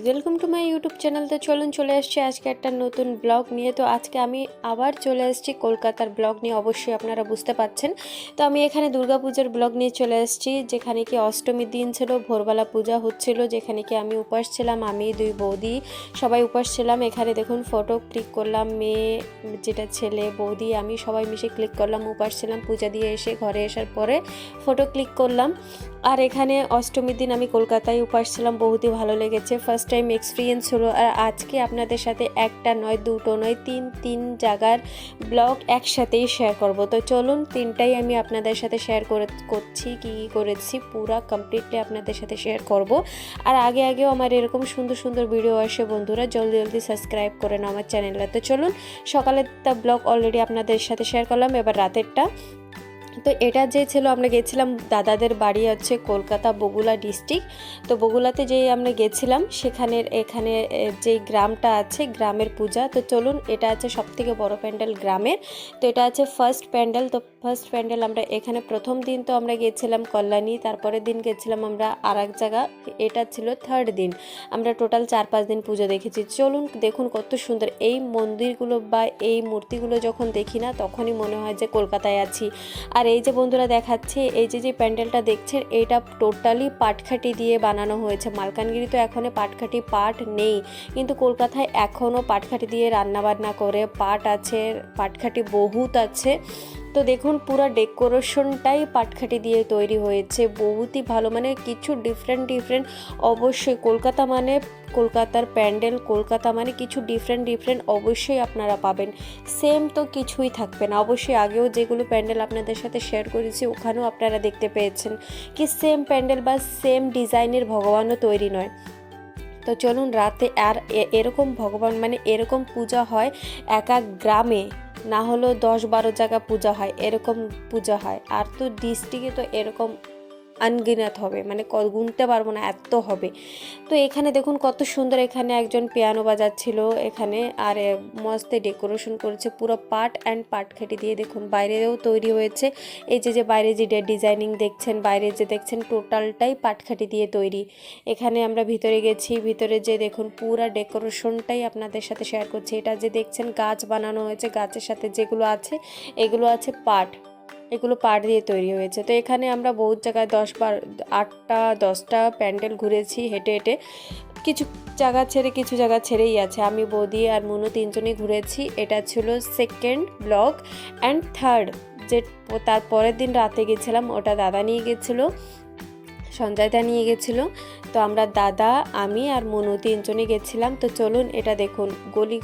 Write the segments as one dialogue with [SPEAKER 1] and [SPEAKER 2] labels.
[SPEAKER 1] Guys, welcome to my YouTube channel. তো চলে আসছি আজকে একটা নতুন ব্লগ নিয়ে। তো আজকে আমি আবার চলে আসছি কলকাতার ব্লগ নিয়ে, অবশ্যই আপনারা বুঝতে পারছেন। তো আমি এখানে দুর্গাপূজার ব্লগ নিয়ে চলে আসছি, যেখানে কি অষ্টমীর দিন ছিল, ভোরবেলা পূজা হচ্ছিল, যেখানে কি আমি উপাস ছিলাম, আমি দুই বৌদি সবাই উপাস ছিলাম। এখানে দেখুন ফটো ক্লিক করলাম, মেয়ে যেটা ছেলে বৌদি আমি সবাই মিশে ক্লিক করলাম, উপাস ছিলাম। পূজা দিয়ে এসে ঘরে আসার পরে ফটো ক্লিক করলাম। আর এখানে অষ্টমীর দিন আমি কলকাতায় উপাস ছিলাম, বহুতই ভালো লেগেছে, ফার্স্ট টাইম এক্সপিরিয়েন্স হলো। আর আজকে আপনাদের সাথে একটা নয়, দুটো নয়, তিন জায়গার ব্লগ একসাথেই শেয়ার করব। তো চলুন, তিনটাই আমি আপনাদের সাথে শেয়ার করছি, কী করেছি পুরা কমপ্লিটলি আপনাদের সাথে শেয়ার করব। আর আগেও আমার এরকম সুন্দর সুন্দর ভিডিও আসে, বন্ধুরা জলদি সাবস্ক্রাইব করে নাও আমার চ্যানেলটা। তো চলুন, সকালের ব্লগ অলরেডি আপনাদের সাথে শেয়ার করলাম, এবার রাতেরটা। তো এটা যে ছিল, আমরা গেছিলাম দাদাদের বাড়ি আছে কলকাতা বগুলা ডিস্ট্রিক্ট। তো বগুলাতে যেই আমরা গেছিলাম, এখানে যে গ্রামটা আছে, গ্রামের পূজা। তো চলুন, এটা আছে সবথেকে বড় প্যান্ডেল গ্রামের। তো এটা আছে ফার্স্ট প্যান্ডেল। তো ফার্স্ট প্যান্ডেল আমরা এখানে প্রথম দিন তো আমরা গেছিলাম কল্যাণী, তারপরের দিন গেছিলাম আমরা আর এক জায়গা, এটা ছিল থার্ড দিন। আমরা টোটাল 4-5 দিন পুজো দেখেছি। চলুন দেখুন কত সুন্দর এই মন্দিরগুলো বা এই মূর্তিগুলো যখন দেখি না, তখনই মনে হয় যে কলকাতায় আছি। আর এই যে বন্ধুরা দেখাচ্ছে, এই যে প্যান্ডেলটা দেখছেন, এটা টোটালি পাটখাটি দিয়ে বানানো হয়েছে। মালকানগিরি তো এখন পাটখাটি পাট নেই, কিন্তু কলকাতায় এখনও পাটখাটি দিয়ে রান্নাবান্না করে, পাট আছে, পাটখাটি বহুত আছে। তো দেখুন পুরো ডেকোরেশনটাই পাটখাটি দিয়ে তৈরি হয়েছে, বহুতই ভালো, মানে কিছু ডিফারেন্ট অবশ্যই কলকাতা মানে কলকাতার প্যান্ডেল, কলকাতা মানে কিছু ডিফারেন্ট অবশ্যই আপনারা পাবেন। সেম তো কিছুই থাকবে না, অবশ্যই আগেও যেগুলো প্যান্ডেল আপনাদের সাথে শেয়ার করেছি ওখানেও আপনারা দেখতে পেয়েছেন কি সেম প্যান্ডেল বা সেম ডিজাইনের ভগবানও তৈরি নয়। তো চলুন রাতে, আর এরকম ভগবান মানে এরকম পূজা হয় এক গ্রামে, না হলো 10-12 জায়গা পূজা হয়, এরকম পূজা হয়। আর তো ডিস্ট্রিক্টে তো এরকম আনগিনাত হবে, মানে গুনতে পারবো না, এত হবে। তো এখানে দেখুন কত সুন্দর, এখানে একজন পিয়ানো বাজাচ্ছিল এখানে, আর মস্ত ডেকোরেশন করেছে পুরো পাট অ্যান্ড পাটখাটি দিয়ে। দেখুন বাইরেও তৈরি হয়েছে, এই যে বাইরে যে ডিজাইনিং দেখছেন, বাইরে যে দেখছেন টোটালটাই পাটখাটি দিয়ে তৈরি। এখানে আমরা ভিতরে গেছি, ভিতরে যে দেখুন পুরো ডেকোরেশনটাই আপনাদের সাথে শেয়ার করছি। এটা যে দেখছেন গাছ বানানো হয়েছে, গাছের সাথে যেগুলো আছে এগুলো আছে পাট, এগুলো পাট দিয়ে তৈরি হয়েছে। তো এখানে আমরা বহুত জায়গায় 8টা-10টা প্যান্ডেল ঘুরেছি হেঁটে। কিছু জায়গা ছেড়েই আছে। আমি বৌদি আর মুনু তিনজনেই ঘুরেছি। এটা ছিল সেকেন্ড ব্লগ। অ্যান্ড থার্ড যে তার পরের দিন রাতে গেছিলাম, ওটা দাদা নিয়ে গেছিলো, সঞ্জয়দা নিয়ে গেছিলো। তো আমরা দাদা, আমি আর মনু তিনজনে গেছিলাম। তো চলুন এটা দেখুন,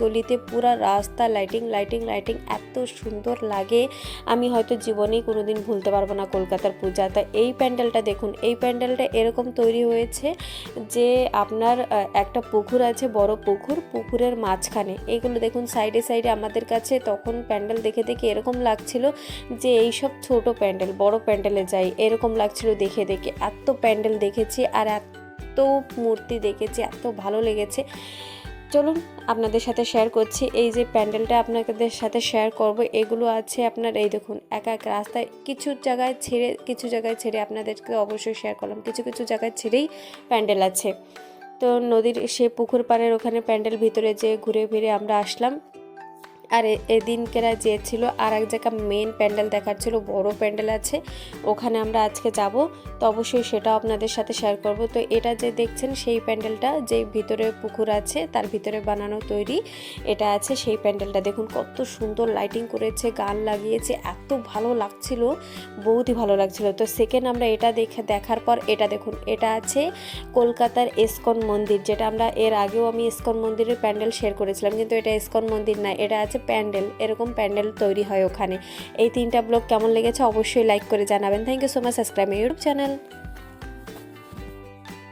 [SPEAKER 1] গলিতে পুরা রাস্তা লাইটিং এত সুন্দর লাগে, আমি হয়তো জীবনেই কোনোদিন ভুলতে পারবো না কলকাতার পূজা। তা এই প্যান্ডেলটা দেখুন, এই প্যান্ডেলটা এরকম তৈরি হয়েছে যে আপনার একটা পুকুর আছে, বড় পুকুরের মাঝখানে। এইগুলো দেখুন সাইডে আমাদের কাছে তখন প্যান্ডেল দেখে এরকম লাগছিল যে এইসব ছোট প্যান্ডেল, বড় প্যান্ডেলে যাই, এরকম লাগছিল দেখে এত প্যান্ডেল দেখেছি আর এত মূর্তি দেখেছি, এত ভালো লেগেছে। চলুন আপনাদের সাথে শেয়ার করছি, এই যে প্যান্ডেলটা আপনাদের সাথে শেয়ার করব। এগুলো আছে আপনার, এই দেখুন এক রাস্তায় কিছু জায়গায় ছেড়ে আপনাদেরকে অবশ্যই শেয়ার করলাম, কিছু জায়গায় ছেড়েই প্যান্ডেল আছে। তো নদীর সে পুকুর পাড়ের ওখানে প্যান্ডেল ভিতরে যে ঘুরে ফিরে আমরা আসলাম। আর এদিনকেরা যে ছিল আর এক জায়গা মেন প্যান্ডেল দেখার ছিল, বড় প্যান্ডেল আছে, ওখানে আমরা আজকে যাব। তো অবশ্যই সেটাও আপনাদের সাথে শেয়ার করব। তো এটা যে দেখছেন সেই প্যান্ডেলটা, যে ভিতরে পুকুর আছে তার ভিতরে বানানো তৈরি, এটা আছে সেই প্যান্ডেলটা। দেখুন কত সুন্দর লাইটিং করেছে, গান লাগিয়েছে, এত ভালো লাগছিল, বহুতই ভালো লাগছিল। তো সেকেন্ড আমরা এটা দেখার পর এটা দেখুন, এটা আছে কলকাতার ইসকন মন্দির, যেটা আমরা এর আগেও আমি ইসকন মন্দিরের প্যান্ডেল শেয়ার করেছিলাম, কিন্তু এটা ইসকন মন্দির না, এটা আছে প্যান্ডেল, এরকম প্যান্ডেল তৈরি হয় ওখানে। এই 3টা ব্লগ কেমন লেগেছে অবশ্যই লাইক করে জানাবেন। Thank you so much, subscribe my YouTube channel.